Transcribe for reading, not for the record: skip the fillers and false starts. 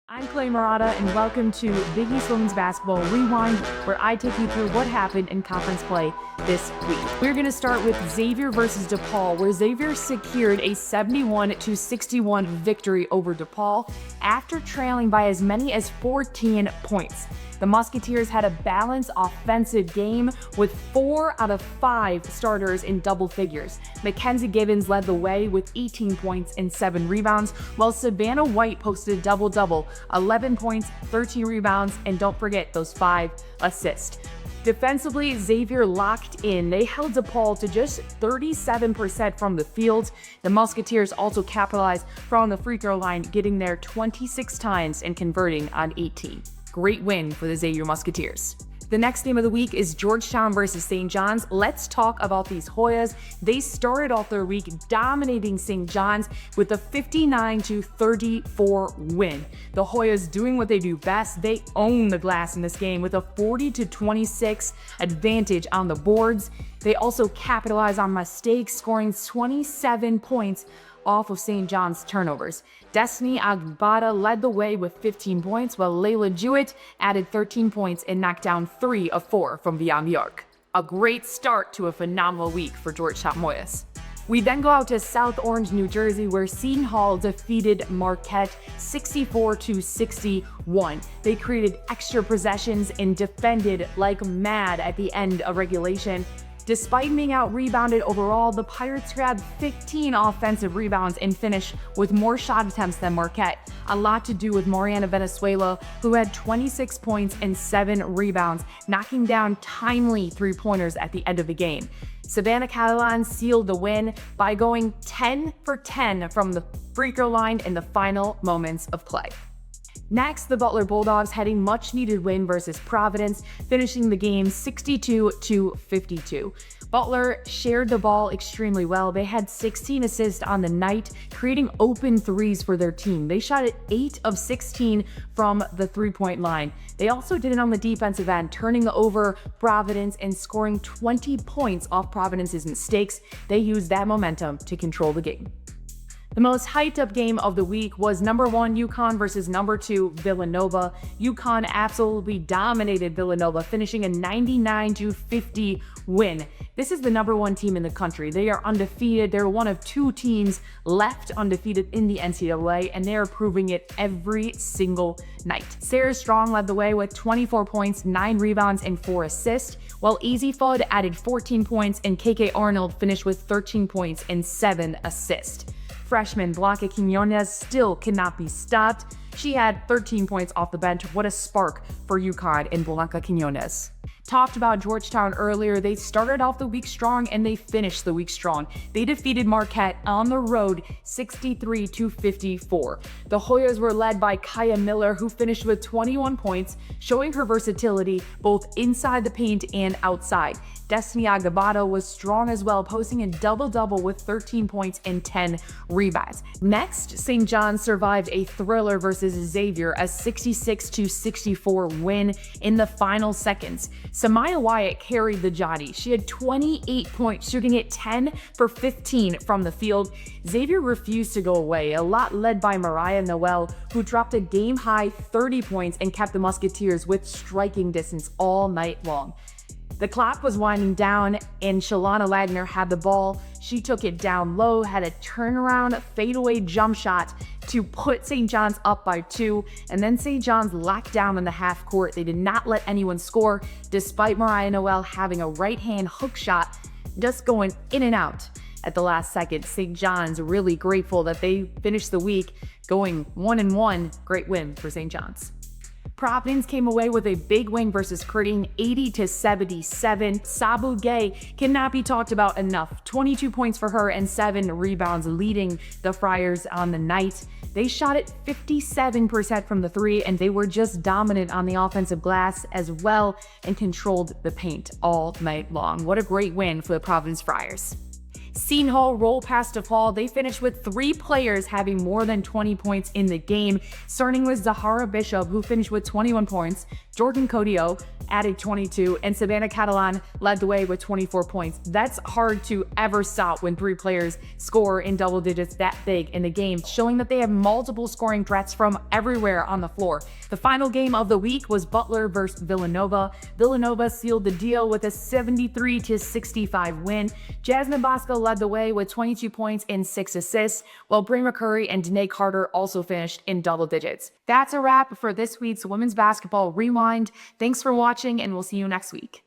I'm Marotta, and welcome to Big East Women's Basketball Rewind, where I take you through what happened in conference play this week. We're going to start with Xavier versus DePaul, where Xavier secured a 71-61 victory over DePaul after trailing by as many as 14 points. The Musketeers had a balanced offensive game with 4 out of 5 starters in double figures. Mackenzie Gibbons led the way with 18 points and 7 rebounds, while Savannah White posted a double-double, 11 points, 13 rebounds, and don't forget those 5 assists. Defensively, Xavier locked in. They held DePaul to just 37% from the field. The Musketeers also capitalized from the free throw line, getting there 26 times and converting on 18. Great win for the Xavier Musketeers. The next game of the week is Georgetown versus St. John's. Let's talk about these Hoyas. They started off their week dominating St. John's with a 59-34 win. The Hoyas doing what they do best. They own the glass in this game with a 40-26 advantage on the boards. They also capitalize on mistakes, scoring 27 points off of St. John's turnovers. Destiny Agbada led the way with 15 points, while Layla Jewett added 13 points and knocked down 3 of 4 from beyond the arc. A great start to a phenomenal week for Georgetown Hoyas. We then go out to South Orange, New Jersey, where Seton Hall defeated Marquette 64-61. They created extra possessions and defended like mad at the end of regulation. Despite being out-rebounded overall, the Pirates grabbed 15 offensive rebounds and finished with more shot attempts than Marquette. A lot to do with Mariana Venezuela, who had 26 points and 7 rebounds, knocking down timely three-pointers at the end of the game. Savannah Catalan sealed the win by going 10 for 10 from the free throw line in the final moments of play. Next, the Butler Bulldogs had a much-needed win versus Providence, finishing the game 62-52. Butler shared the ball extremely well. They had 16 assists on the night, creating open threes for their team. They shot at 8 of 16 from the three-point line. They also did it on the defensive end, turning over Providence and scoring 20 points off Providence's mistakes. They used that momentum to control the game. The most hyped-up game of the week was number 1 UConn versus number 2 Villanova. UConn absolutely dominated Villanova, finishing a 99-50 win. This is the number 1 team in the country. They are undefeated. They're one of 2 teams left undefeated in the NCAA, and they are proving it every single night. Sarah Strong led the way with 24 points, 9 rebounds, and 4 assists, while Easy Fudd added 14 points, and KK Arnold finished with 13 points and 7 assists. Freshman Blanca Quinones still cannot be stopped. She had 13 points off the bench. What a spark for UConn and Blanca Quinones. Talked about Georgetown earlier. They started off the week strong and they finished the week strong. They defeated Marquette on the road 63-54. The Hoyas were led by Kaya Miller, who finished with 21 points, showing her versatility both inside the paint and outside. Destiny Agabado was strong as well, posting a double-double with 13 points and 10 rebounds. Next, St. John's survived a thriller versus Xavier, a 66-64 win in the final seconds. Samaya Wyatt carried the Johnny. She had 28 points, shooting it 10 for 15 from the field. Xavier refused to go away, a lot led by Mariah Noel, who dropped a game-high 30 points and kept the Musketeers with striking distance all night long. The clock was winding down, and Shalana Wagner had the ball. She took it down low, had a turnaround fadeaway jump shot to put St. John's up by 2, and then St. John's locked down in the half court. They did not let anyone score, despite Mariah Noel having a right-hand hook shot just going in and out at the last second. St. John's really grateful that they finished the week going 1-1. Great win for St. John's. Providence came away with a big win versus Curtin, 80-77. Sabu Gay cannot be talked about enough. 22 points for her and 7 rebounds, leading the Friars on the night. They shot at 57% from the 3, and they were just dominant on the offensive glass as well and controlled the paint all night long. What a great win for the Providence Friars. Sinho roll past DePaul. They finished with 3 players having more than 20 points in the game, starting with Zahara Bishop, who finished with 21 points. Jordan Codio added 22, and Savannah Catalan led the way with 24 points. That's hard to ever stop when 3 players score in double digits that big in the game, showing that they have multiple scoring threats from everywhere on the floor. The final game of the week was Butler versus Villanova. Villanova sealed the deal with a 73-65 win. Jasmine Bosco led the way with 22 points and 6 assists, while Bray McCurry and Danae Carter also finished in double digits. That's a wrap for this week's Women's Basketball Rewind. Thanks for watching, and we'll see you next week.